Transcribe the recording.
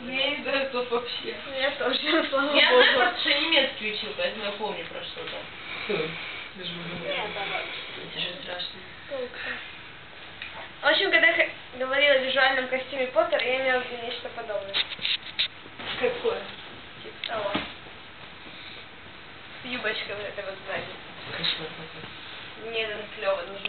Я не знаю, кто вообще. Я тоже, слава богу. Я знаю просто, что немецкий учил, поэтому я помню про что-то. Нет, давай. Это же страшно. В общем, когда я говорила о визуальном костюме Поттера, я имела в виду нечто подобное. Какое? Типа того. С юбочкой вот этой вот сзади. Кошмар какой. Мне это клево нужно.